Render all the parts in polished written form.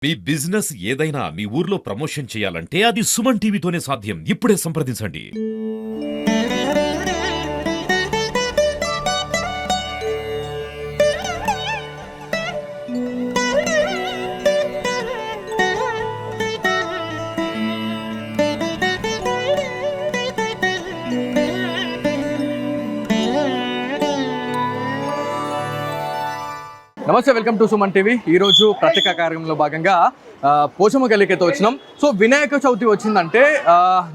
మీ business ఏదైనా మీ ఊర్లో promotion చేయాలంటే అది సుమన్ టీవీతోనే సాధ్యం. ఇప్పుడే సంప్రదించండి. నమస్తే, వెల్కమ్ టు సుమన్ టీవీ. ఈరోజు ప్రత్యేక కార్యక్రమంలో భాగంగా పోచమ్మ గల్లీకి అయితే వచ్చినాం. సో వినాయక చవితి వచ్చిందంటే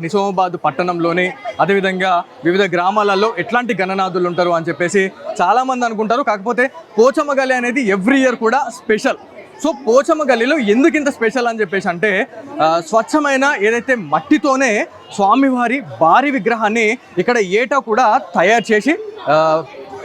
నిజామాబాద్ పట్టణంలోని అదేవిధంగా వివిధ గ్రామాలలో ఎట్లాంటి గణనాథులు ఉంటారు అని చెప్పేసి చాలామంది అనుకుంటారు. కాకపోతే పోచమ్మ గల్లీ అనేది ఎవ్రీ ఇయర్ కూడా స్పెషల్. సో పోచమ్మ గల్లీలో ఎందుకు ఇంత స్పెషల్ అని చెప్పేసి అంటే స్వచ్ఛమైన ఏదైతే మట్టితోనే స్వామివారి భారీ విగ్రహాన్ని ఇక్కడ ఏటా కూడా తయారు చేసి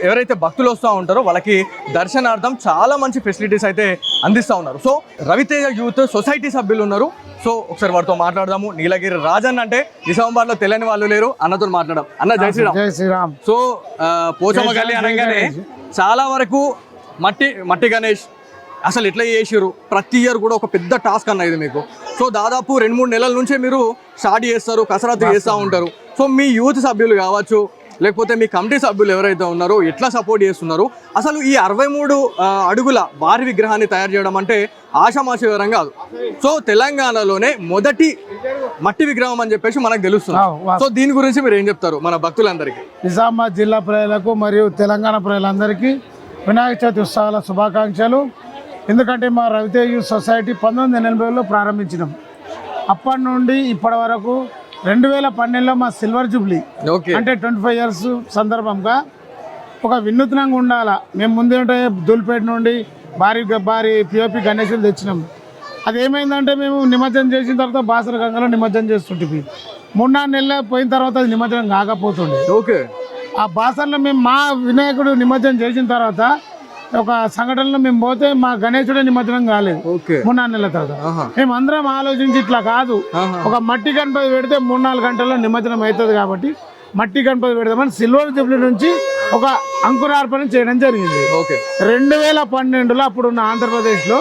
ఎవరైతే భక్తులు వస్తూ ఉంటారో వాళ్ళకి దర్శనార్థం చాలా మంచి ఫెసిలిటీస్ అయితే అందిస్తూ ఉన్నారు. సో రవితేజ యూత్ సొసైటీ సభ్యులు ఉన్నారు. సో ఒకసారి వారితో మాట్లాడదాము. నీలగిరి రాజన్ అంటే నిజామాబాద్లో తెలియని వాళ్ళు లేరు. అన్నతో మాట్లాడదాం. అన్న జై శ్రీరామ్. జై శ్రీరామ్. సో పోచమ్మ గల్లీ అనగానే చాలా వరకు మట్టి గణేష్ అసలు ఎట్లా చేసారు, ప్రతి ఇయర్ కూడా ఒక పెద్ద టాస్క్ అన్న ఇది మీకు. సో దాదాపు 2-3 నెలల నుంచే మీరు స్టార్ట్ చేస్తారు, కసరత్తు చేస్తూ ఉంటారు. సో మీ యూత్ సభ్యులు కావచ్చు, లేకపోతే మీ కమిటీ సభ్యులు ఎవరైతే ఉన్నారో ఎట్లా సపోర్ట్ చేస్తున్నారు? అసలు ఈ 63 అడుగుల భారీ విగ్రహాన్ని తయారు చేయడం అంటే ఆషామాషి వివరం కాదు. సో తెలంగాణలోనే మొదటి మట్టి విగ్రహం అని చెప్పేసి మనకు తెలుస్తుంది. సో దీని గురించి మీరు ఏం చెప్తారు మన భక్తులందరికీ? నిజామాబాద్ జిల్లా ప్రజలకు మరియు తెలంగాణ ప్రజలందరికీ వినాయక చవితి ఉత్సవాల శుభాకాంక్షలు. ఎందుకంటే మా రవితేజ యూత్ సొసైటీ 1980లో ప్రారంభించినాం. అప్పటి నుండి ఇప్పటి వరకు 2012లో మా సిల్వర్ జూబ్లీ అంటే 25 ఇయర్స్ సందర్భంగా ఒక వినూత్నంగా ఉండాలా. మేము ముందే దూల్పేట నుండి భారీ పిఓపి గణేశులు తెచ్చినాం. అదేమైందంటే మేము నిమజ్జనం చేసిన తర్వాత బాసర గంగలో నిమజ్జనం చేస్తుంటే 3-4 నెలలు పోయిన తర్వాత అది నిమజ్జనం కాకపోతుండే. ఆ బాసరలో మేము మా వినాయకుడు నిమజ్జనం చేసిన తర్వాత ఒక సంఘటనలో మేము పోతే మా గణేశుడే నిమజ్జనం కాలేదు 3-4 నెలల తర్వాత. మేము అందరం ఆలోచించి ఇట్లా కాదు, ఒక మట్టి గణపతి పెడితే 3-4 గంటల్లో నిమజ్జనం అవుతుంది కాబట్టి మట్టి గణపతి పెడదామని సిల్వర్ జూబ్లీ నుంచి ఒక అంకురార్పణ చేయడం జరిగింది. 2012లో అప్పుడున్న ఆంధ్రప్రదేశ్లో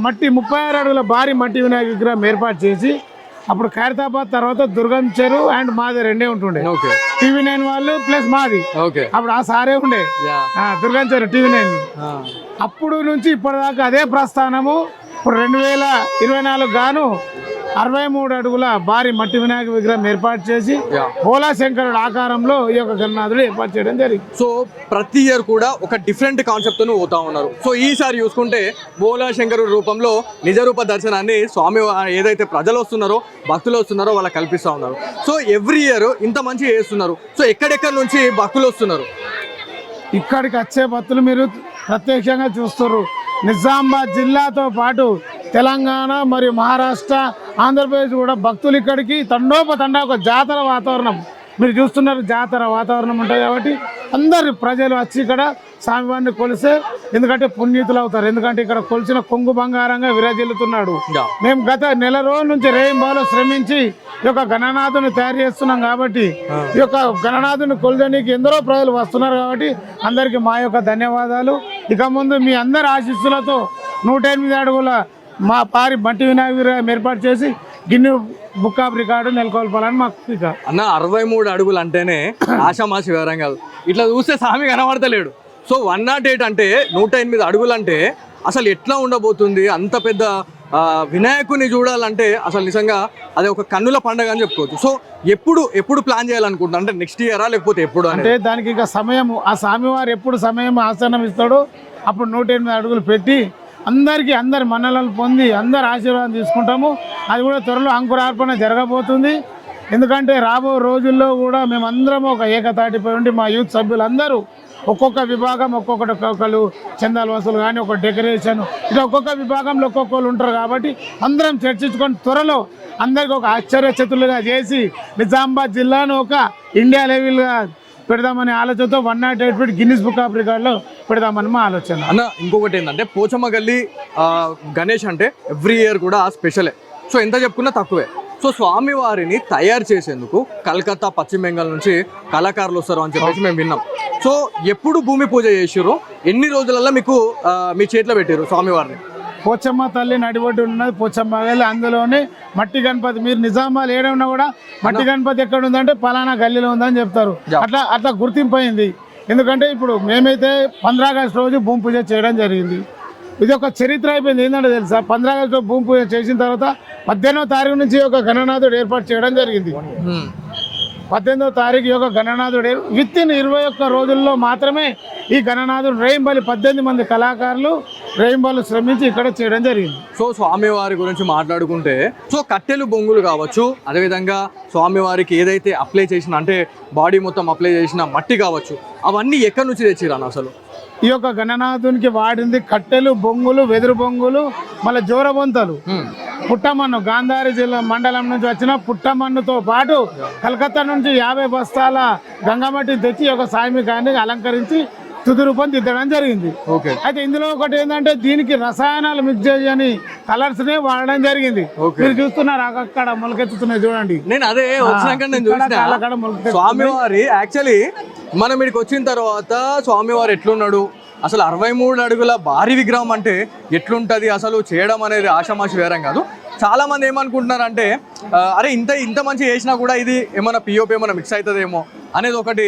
మట్టి 36 అడుగుల భారీ మట్టి వినాయక విగ్రహం ఏర్పాటు చేసి అప్పుడు ఖైరతాబాద్ తర్వాత దుర్గం చెరువు అండ్ మాది రెండే ఉంటుండే. TV9 వాళ్ళు ప్లస్ మాది. అప్పుడు ఆ సారే ఉండే దుర్గం చెరువు TV9. అప్పుడు నుంచి ఇప్పటిదాకా అదే ప్రస్థానము. ఇప్పుడు 2024 గాను 63 అడుగుల భారీ మట్టి వినాయక విగ్రహం ఏర్పాటు చేసి భోలా శంకరుడు ఆకారంలో ఈ యొక్క గణనాథుడు ఏర్పాటు చేయడం జరిగింది. సో ప్రతి ఇయర్ కూడా ఒక డిఫరెంట్ కాన్సెప్ట్ తో పోతా ఉన్నారు. సో ఈసారి చూసుకుంటే భోలా శంకరుడు రూపంలో నిజరూప దర్శనాన్ని స్వామి ఏదైతే ప్రజలు వస్తున్నారో భక్తులు వస్తున్నారో వాళ్ళకి కల్పిస్తూ ఉన్నారు. సో ఎవ్రీ ఇయర్ ఇంత మంచి చేస్తున్నారు. సో ఎక్కడెక్కడి నుంచి భక్తులు వస్తున్నారు? ఇక్కడికి వచ్చే భక్తులు మీరు ప్రత్యక్షంగా చూస్తారు. నిజామాబాద్ జిల్లాతో పాటు తెలంగాణ మరియు మహారాష్ట్ర, ఆంధ్రప్రదేశ్ కూడా భక్తులు ఇక్కడికి తండోపతండా ఒక జాతర వాతావరణం మీరు చూస్తున్నారు. జాతర వాతావరణం ఉంటుంది కాబట్టి అందరు ప్రజలు వచ్చి ఇక్కడ స్వామివారిని కొలిసే, ఎందుకంటే పుణ్యతులు అవుతారు. ఎందుకంటే ఇక్కడ కొలిసిన కొంగు బంగారంగా విరాజిల్లుతున్నాడు. మేము గత నెల రోజుల నుంచి రేయింబాలో శ్రమించి ఈ యొక్క గణనాథుని తయారు చేస్తున్నాం కాబట్టి ఈ యొక్క గణనాథుని కొలిచడానికి ఎందరో ప్రజలు వస్తున్నారు కాబట్టి అందరికీ మా యొక్క ధన్యవాదాలు. ఇక ముందు మీ అందరి ఆశీస్సులతో 108 అడుగుల మా పారి మట్టి వినాయక విగ్రహం ఏర్పాటు చేసి గిన్నె బుక్ ఆఫ్ రికార్డు నెలకొల్పాలని మాకు అన్న. 63 అడుగులు అంటేనే ఆషామాషి వివరం కాదు. ఇట్లా చూస్తే స్వామి కనబడతలేడు. సో 108 అంటే 108 అడుగులు అంటే అసలు ఎట్లా ఉండబోతుంది? అంత పెద్ద వినాయకుని చూడాలంటే అసలు నిజంగా అది ఒక కన్నుల పండుగ అని చెప్పుకోవచ్చు. సో ఎప్పుడు ప్లాన్ చేయాలనుకుంటున్నా అంటే నెక్స్ట్ ఇయరా లేకపోతే ఎప్పుడు అంటే దానికి ఇంకా సమయము, ఆ స్వామివారు ఎప్పుడు సమయం ఆసనం ఇస్తాడో అప్పుడు 108 అడుగులు పెట్టి అందరి మన్నలను పొంది అందరి ఆశీర్వాదం తీసుకుంటాము. అది కూడా త్వరలో అంకురార్పణ జరగబోతుంది. ఎందుకంటే రాబో రోజుల్లో కూడా మేమందరం ఒక ఏకతాటిపై ఉండి మా యూత్ సభ్యులందరూ ఒక్కొక్క విభాగం ఒక్కొక్కరు చందాల వసూలు కానీ ఒక డెకరేషన్ ఇట్లా ఒక్కొక్క విభాగంలో ఒక్కొక్కరు ఉంటారు కాబట్టి అందరం చర్చించుకొని త్వరలో అందరికి ఒక ఆశ్చర్యచతులుగా చేసి నిజామాబాద్ జిల్లాను ఒక ఇండియా లెవెల్గా పెడదామనే ఆలోచనతో 108 ఫీట్ గిన్నిస్ బుక్ ఆఫ్ రికార్డులో పెడదామని మా ఆలోచన. అన్న ఇంకొకటి ఏంటంటే పోచమ్మ గల్లీ గణేష్ అంటే ఎవ్రీ ఇయర్ కూడా స్పెషలే. సో ఎంత చెప్పుకున్నా తక్కువే. సో స్వామివారిని తయారు చేసేందుకు కలకత్తా, పశ్చిమ బెంగాల్ నుంచి కళాకారులు వస్తారు అని చెప్పేసి మేము విన్నాం. సో ఎప్పుడు భూమి పూజ చేసారు? ఎన్ని రోజులలో మీకు మీ చేతిలో పెట్టారు స్వామివారిని? పోచమ్మ తల్లి నడిబొడ్డు ఉన్నది పోచమ్మ గల్లి, అందులోనే మట్టి గణపతి. మీరు నిజామాబాద్ ఏడున్నా కూడా మట్టి గణపతి ఎక్కడ ఉందంటే పలానా గల్లీలో ఉందని చెప్తారు. అట్లా గుర్తింపు అయింది. ఎందుకంటే ఇప్పుడు మేమైతే 15 ఆగస్టు రోజు భూమి పూజ చేయడం జరిగింది. ఇది ఒక చరిత్ర అయిపోయింది. ఏంటంటే తెలుసా, 15 ఆగస్టు భూమి పూజ చేసిన తర్వాత 18వ తారీఖు నుంచి ఒక గణనాథుడు ఏర్పాటు చేయడం జరిగింది. 18వ తారీఖు యొక్క గణనాథుడు విత్ ఇన్ 21 రోజుల్లో మాత్రమే ఈ గణనాథుడు రేయింబలి 18 మంది కళాకారులు రేయింబలు శ్రమించి ఇక్కడ చేయడం జరిగింది. సో స్వామివారి గురించి మాట్లాడుకుంటే, సో కట్టెలు బొంగులు కావచ్చు, అదేవిధంగా స్వామివారికి ఏదైతే అప్లై చేసిన అంటే బాడీ మొత్తం అప్లై చేసిన మట్టి కావచ్చు, అవన్నీ ఎక్కడి నుంచి తెచ్చిరాను అసలు? ఈ యొక్క గణనాథునికి వాడింది కట్టెలు బొంగులు, వెదురు బొంగులు, మళ్ళీ జోరబొంతలు, పుట్టమన్ను. గాంధారి జిల్లా మండలం నుంచి వచ్చిన పుట్టమన్నుతో పాటు కలకత్తా నుంచి 50 బస్తాల గంగమట్టిని తెచ్చి ఒక సామికాన్ని అలంకరించి తుది రూపం దిద్దడం జరిగింది. అయితే ఇందులో ఒకటి ఏంటంటే దీనికి రసాయనాలు మిక్స్ చేయని కలర్స్ నే వాడడం జరిగింది. మీరు చూస్తున్నారు అక్కడ మొలకెత్తుతున్నాయి చూడండి. నేను అదే వచ్చినాక నేను చూసిన స్వామివారి యాక్చువల్లీ మనం ఇక్కడికి వచ్చిన తర్వాత స్వామివారు ఎట్లున్నాడు, అసలు 63 అడుగుల భారీ విగ్రహం అంటే ఎట్లుంటది, అసలు చేయడం అనేది ఆషామాషి వేరం కాదు. చాలా మంది ఏమనుకుంటున్నారు అంటే అరే ఇంత మంచి చేసినా కూడా ఇది ఏమైనా పిఓపి ఏమైనా మిక్స్ అవుతుందేమో అనేది ఒకటి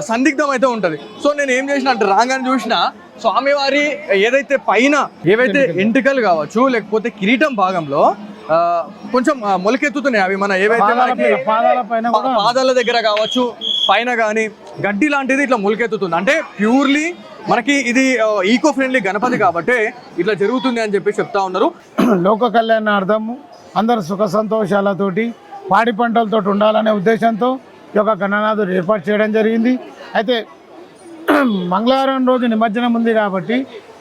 సందిగ్ధం అయితే ఉంటుంది. సో నేను ఏం చేసిన అంటే రాగానే చూసిన స్వామివారి ఏదైతే పైన ఏవైతే ఎంట్రికలు కావచ్చు లేకపోతే కిరీటం భాగంలో కొంచెం మొలకెత్తుతున్నాయి. అవి మన ఏవైతే పాదాల దగ్గర కావచ్చు పైన కానీ గడ్డి లాంటిది ఇట్లా మొలకెత్తుతుంది. అంటే ప్యూర్లీ మనకి ఇది ఈకో ఫ్రెండ్లీ గణపతి కాబట్టి ఇట్లా జరుగుతుంది అని చెప్పి చెప్తా ఉన్నారు. లోక కళ్యాణార్థము అందరూ సుఖ సంతోషాలతోటి పాడి పంటలతో ఉండాలనే ఉద్దేశంతో ఈ యొక్క గణనాథుడు ఏర్పాటు చేయడం జరిగింది. అయితే మంగళవారం రోజు నిమజ్జనం ఉంది కాబట్టి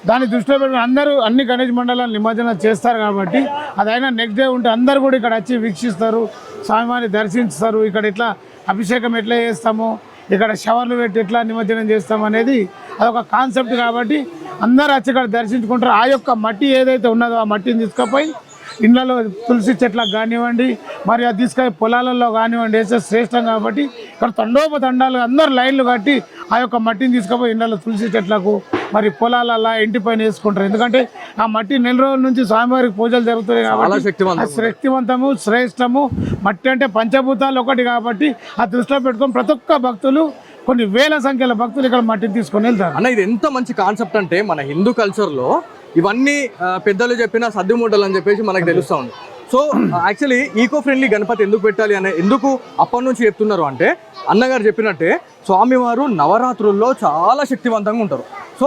దాన్ని దృష్టిలో పెట్టుకుని అందరూ అన్ని గణేష్ మండలాలు నిమజ్జనం చేస్తారు కాబట్టి అదైనా నెక్స్ట్ డే ఉంటే అందరూ కూడా ఇక్కడ వచ్చి వీక్షిస్తారు, స్వామివారిని దర్శిస్తారు. ఇక్కడ ఇట్లా అభిషేకం ఎట్లా చేస్తామో, ఇక్కడ షవర్లు పెట్టి ఎట్లా నిమజ్జనం చేస్తాం అనేది అదొక కాన్సెప్ట్ కాబట్టి అందరూ వచ్చి ఇక్కడ దర్శించుకుంటారు. ఆ యొక్క మట్టి ఏదైతే ఉన్నదో ఆ మట్టిని తీసుకుపోయి ఇళ్ళలో తులసి చెట్లకు కానివ్వండి, మరి అది తీసుకొని పొలాలలో కానివ్వండి వేస్తే శ్రేష్టం కాబట్టి ఇక్కడ తండోపతండాలు అందరు లైన్లు కట్టి ఆ యొక్క మట్టిని తీసుకుపోయి ఇళ్ళలో తులసి చెట్లకు మరి పొలాలలా ఇంటి పైన వేసుకుంటారు. ఎందుకంటే ఆ మట్టి నెల రోజుల నుంచి స్వామివారికి పూజలు జరుగుతాయి కాబట్టి శక్తివంతము శ్రేష్టము. మట్టి అంటే పంచభూతాలు ఒకటి కాబట్టి ఆ దృష్టిలో పెట్టుకొని ప్రతి ఒక్క భక్తులు కొన్ని వేల సంఖ్యల భక్తులు ఇక్కడ మట్టిని తీసుకొని వెళ్తారు. అన్న ఇది ఎంత మంచి కాన్సెప్ట్ అంటే మన హిందూ కల్చర్లో ఇవన్నీ పెద్దలు చెప్పిన సద్దుమూటలు అని చెప్పేసి మనకు తెలుస్తూ ఉంది. So actually eco friendly Ganapati ఎందుకు పెట్టాలి అనే ఎందుకు అప్పటి నుంచి చెప్తున్నారు అంటే అన్నగారు చెప్పినట్టే స్వామివారు నవరాత్రుల్లో చాలా శక్తివంతంగా ఉంటారు. సో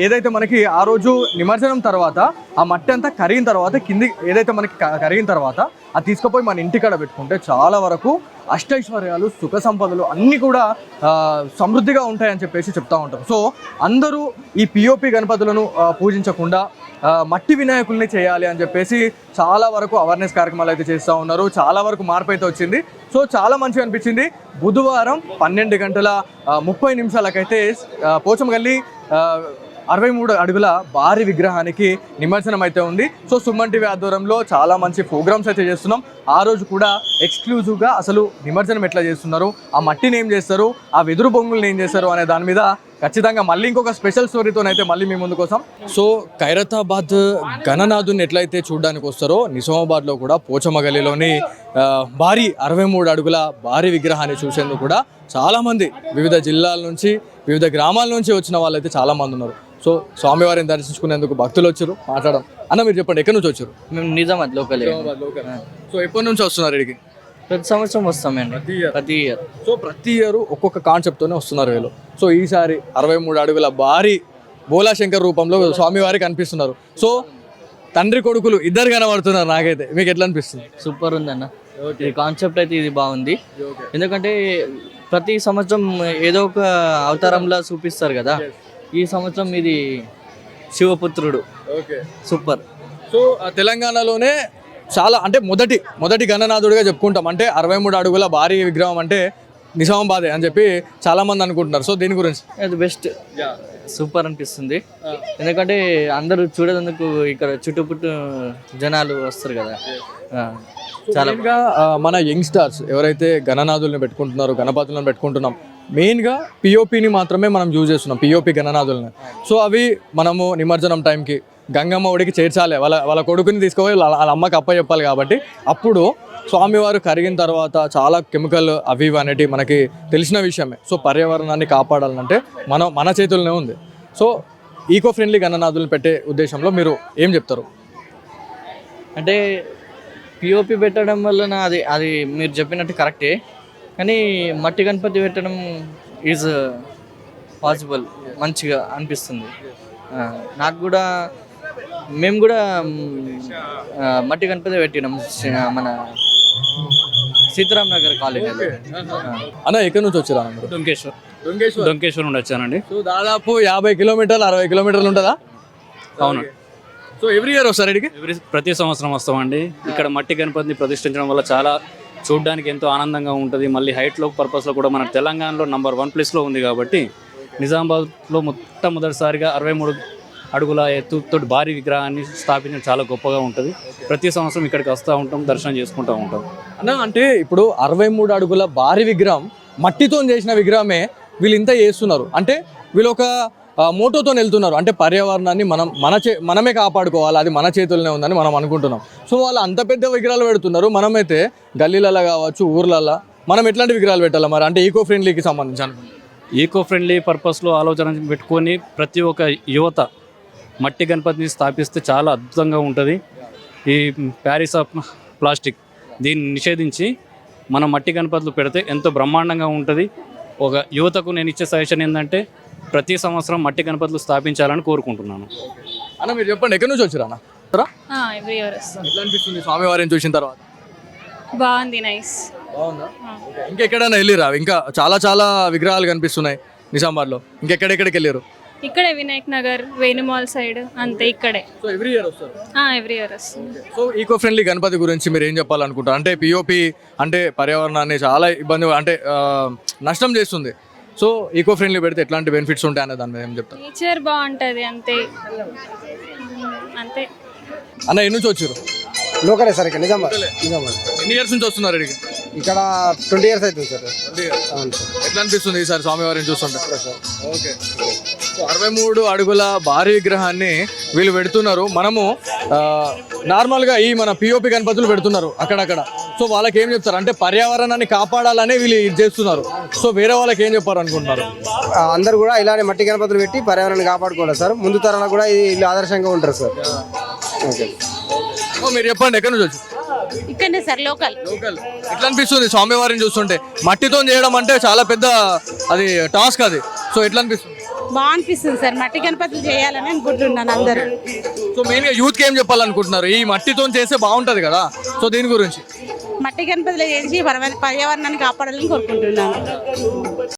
ఏదైతే మనకి ఆ రోజు నిమజ్జనం తర్వాత ఆ మట్టి అంతా కరిగిన తర్వాత కింది ఏదైతే మనకి కరిగిన తర్వాత అది తీసుకుపోయి మన ఇంటికాడ పెట్టుకుంటే చాలా వరకు అష్టైశ్వర్యాలు సుఖ సంపదలు అన్నీ కూడా సమృద్ధిగా ఉంటాయని చెప్పేసి చెప్తా ఉంటారు. సో అందరూ ఈ పిఓపి గణపతులను పూజించకుండా మట్టి వినాయకుల్ని చేయాలి అని చెప్పేసి చాలా వరకు అవేర్నెస్ కార్యక్రమాలు అయితే చేస్తూ ఉన్నారు. చాలా వరకు మార్పు అయితే వచ్చింది. సో చాలా మంచిగా అనిపించింది. బుధవారం 12:30 పోచమగల్లి 63 అడుగుల భారీ విగ్రహానికి నిమజ్జనం అయితే ఉంది. సో సుమన్ టీవీ ఆధ్వర్యంలో చాలా మంచి ప్రోగ్రామ్స్ అయితే చేస్తున్నాం. ఆ రోజు కూడా ఎక్స్క్లూజివ్గా అసలు నిమజ్జనం ఎట్లా చేస్తున్నారు, ఆ మట్టిని ఏం చేస్తారు, ఆ వెదురు బొంగుల్ని ఏం చేస్తారు అనే దాని మీద ఖచ్చితంగా మళ్ళీ ఇంకొక స్పెషల్ స్టోరీతోనైతే మళ్ళీ మీ ముందు కోసం. సో ఖైరతాబాద్ గణనాథుని ఎట్లయితే చూడడానికి వస్తారో నిజామాబాద్లో కూడా పోచమగల్లిలోని భారీ 63 అడుగుల భారీ విగ్రహాన్ని చూసేందుకు కూడా చాలామంది వివిధ జిల్లాల నుంచి వివిధ గ్రామాల నుంచి వచ్చిన వాళ్ళైతే చాలామంది ఉన్నారు. సో స్వామివారిని దర్శించుకునేందుకు భక్తులు వచ్చారు. మాట్లాడడం అన్న, మీరు చెప్పండి ఎక్కడి నుంచి వచ్చారు? మేము నిజామాబాద్ లోకల్. సో ఎప్పటి నుంచి వస్తున్నారు ఇక్కడికి? ప్రతి సంవత్సరం వస్తామండి, ప్రతి ఇయర్. సో ప్రతి ఇయర్ ఒక్కొక్క కాన్సెప్ట్తోనే వస్తున్నారు వీళ్ళు. సో ఈసారి 63 అడుగుల భారీ బోలాశంకర్ రూపంలో స్వామివారికి కనిపిస్తున్నారు. సో తండ్రి కొడుకులు ఇద్దరు కనబడుతున్నారు. నాకైతే మీకు ఎట్లా అనిపిస్తుంది? సూపర్ ఉందన్న ఈ కాన్సెప్ట్ అయితే. ఇది బాగుంది ఎందుకంటే ప్రతి సంవత్సరం ఏదో ఒక అవతారంలో చూపిస్తారు కదా. ఈ సంవత్సరం ఇది శివపుత్రుడు. సూపర్. సో తెలంగాణలోనే చాలా అంటే మొదటి గణనాథుడిగా చెప్పుకుంటాం. అంటే 63 అడుగుల భారీ విగ్రహం అంటే నిజామాబాదే అని చెప్పి చాలా మంది అనుకుంటున్నారు. సో దీని గురించి అది బెస్ట్, సూపర్ అనిపిస్తుంది. ఎందుకంటే అందరూ చూడేందుకు ఇక్కడ చుట్టుపుట్టు జనాలు వస్తారు కదా. చాలా మన యంగ్స్టర్స్ ఎవరైతే గణనాథుల్ని పెట్టుకుంటున్నారో, గణపతులను పెట్టుకుంటున్నాం, మెయిన్గా పిఓపిని మాత్రమే మనం యూజ్ చేస్తున్నాం, పిఓపి గణనాథులని. సో అవి మనము నిమజ్జనం టైంకి గంగమ్మ ఒడికి చేర్చాలి, వాళ్ళ కొడుకుని తీసుకుపోయి వాళ్ళ అమ్మకి అప్పచెప్పాలి. కాబట్టి అప్పుడు స్వామివారు కరిగిన తర్వాత చాలా కెమికల్ అవి ఇవి అనేటివి మనకి తెలిసిన విషయమే. సో పర్యావరణాన్ని కాపాడాలంటే మన చేతుల్లోనే ఉంది. సో ఈకో ఫ్రెండ్లీ గణనాథులను పెట్టే ఉద్దేశంలో మీరు ఏం చెప్తారు? అంటే పిఓపి పెట్టడం వలన అది మీరు చెప్పినట్టు కరెక్టే, కానీ మట్టి గణపతి పెట్టడం ఈజ్ పాసిబుల్, మంచిగా అనిపిస్తుంది. నాకు కూడా మేము కూడా మట్టి గణపతి పెట్టినాం మన సీతారాం నగర్ కాలేజీలో. అన్న ఎక్కడి నుంచి వచ్చారా? డొంకేశ్వర్ నుండి వచ్చానండి. సో దాదాపు 50 కిలోమీటర్లు 60 కిలోమీటర్లు ఉంటుందా? అవును. సో ఎవ్రీ ఇయర్ వస్తారు ఇక్కడికి? ప్రతి సంవత్సరం వస్తామండి. ఇక్కడ మట్టి గణపతిని ప్రతిష్ఠించడం వల్ల చాలా చూడడానికి ఎంతో ఆనందంగా ఉంటుంది. మళ్ళీ హైట్లో పర్పస్లో కూడా మన తెలంగాణలో నంబర్ 1 ప్లేస్లో ఉంది. కాబట్టి నిజామాబాద్లో మొట్టమొదటిసారిగా 63 అడుగుల ఎత్తుతో భారీ విగ్రహాన్ని స్థాపించడం చాలా గొప్పగా ఉంటుంది. ప్రతి సంవత్సరం ఇక్కడికి వస్తూ ఉంటాం, దర్శనం చేసుకుంటూ ఉంటాం. అన్న అంటే ఇప్పుడు 63 అడుగుల భారీ విగ్రహం, మట్టితో చేసిన విగ్రహమే వీళ్ళు ఇంత చేస్తున్నారు అంటే వీళ్ళు ఒక మోటోతో వెళ్తున్నారు. అంటే పర్యావరణాన్ని మనమే కాపాడుకోవాలి, అది మన చేతుల్లోనే ఉందని మనం అనుకుంటున్నాం. సో వాళ్ళు అంత పెద్ద విగ్రహాలు పెడుతున్నారు, మనమైతే గల్లీలలో కావచ్చు ఊర్లలో మనం ఎట్లాంటి విగ్రహాలు పెట్టాలి మరి? అంటే ఈకో ఫ్రెండ్లీకి సంబంధించి అనుకుంటున్నాం. ఈకో ఫ్రెండ్లీ పర్పస్లో ఆలోచన పెట్టుకొని ప్రతి ఒక్క యువత మట్టి గణపతిని స్థాపిస్తే చాలా అద్భుతంగా ఉంటుంది. ఈ ప్యారిస్ ఆఫ్ ప్లాస్టిక్ దీన్ని నిషేధించి మనం మట్టి గణపతులు పెడితే ఎంతో బ్రహ్మాండంగా ఉంటుంది. ఒక యువతకు నేను ఇచ్చే సజెషన్ ఏంటంటే ప్రతి సంవత్సరం మట్టి గణపతులు స్థాపించాలని కోరుకుంటున్నాను. అన్న మీరు చెప్పండి, ఎక్కడి నుంచి వచ్చారా? ఎవ్రీ ఇయర్ వస్తాం. ఎట్లా అనిపిస్తుంది స్వామివారిని చూసిన తర్వాత? బాగుంది, నైస్. బాగుందా? ఇంకెక్కడైనా వెళ్ళిరా? ఇంకా చాలా విగ్రహాలు కనిపిస్తున్నాయి నిజామాబాద్లో. ఇంకెక్కడెక్కడికి వెళ్ళారు? ఇక్కడే వినాయక్ నగర్, వేణుమాల్ సైడ్, అంతే ఇక్కడే. సో ఎవ్రీ ఇయర్ వస్తారు? ఎవ్రీ ఇయర్ వస్తుంది. సో ఈకో ఫ్రెండ్లీ గణపతి గురించి మీరు ఏం చెప్పాలనుకుంటారు? అంటే పిఓపి అంటే పర్యావరణాన్ని చాలా ఇబ్బంది అంటే నష్టం చేస్తుంది. సో ఈకో ఫ్రెండ్లీ పెడితే ఎట్లాంటి బెనిఫిట్స్ ఉంటాయి అనే దాని మీద ఏం చెప్తారు? నేచర్ బాగుంటుంది, అంతే. అన్న ఎన్ని నుంచి వచ్చారు? లోకలే సార్, ఇక్కడ నిజామాబాద్. ఎన్ని ఇయర్స్ నుంచి వస్తున్నారు ఇక్కడికి? ఇక్కడ 20 ఇయర్స్ అవుతుంది సార్. అవును సార్. ఎట్లా అనిపిస్తుంది ఈసారి స్వామివారిని చూస్తుంటే? ఓకే. సో 63 అడుగుల భారీ విగ్రహాన్ని వీళ్ళు పెడుతున్నారు. మనము నార్మల్గా ఈ మన పిఓపి గణపతులు పెడుతున్నారు అక్కడక్కడ. సో వాళ్ళకి ఏం చెప్తారు అంటే పర్యావరణాన్ని కాపాడాలనే వీళ్ళు ఇది చేస్తున్నారు. సో వేరే వాళ్ళకి ఏం చెప్పారు అనుకుంటున్నారు? అందరూ కూడా ఇలానే మట్టి గణపతులు పెట్టి పర్యావరణాన్ని కాపాడుకోవాలి సార్. ముందు తరాలకు కూడా వీళ్ళు ఆదర్శంగా ఉంటారు సార్. ఓకే. మీరు చెప్పండి, ఎక్కడి నుంచి వచ్చి? ఇక్కడనే సార్, లోకల్. ఎట్లా అనిపిస్తుంది స్వామివారిని చూస్తుంటే? మట్టితో చేయడం అంటే చాలా పెద్ద అది టాస్క్ అది. సో ఎట్లా అనిపిస్తుంది? బాగా అనిపిస్తుంది సార్, మట్టి గణపతులు చేయాలని అనుకుంటున్నాను అందరూ. సో మెయిన్గా యూత్కి ఏం చెప్పాలనుకుంటున్నారు? ఈ మట్టితో చేస్తే బాగుంటుంది కదా, సో దీని గురించి? మట్టి గణపతులు చేసి పర్యావరణాన్ని కాపాడాలని కోరుకుంటున్నాను.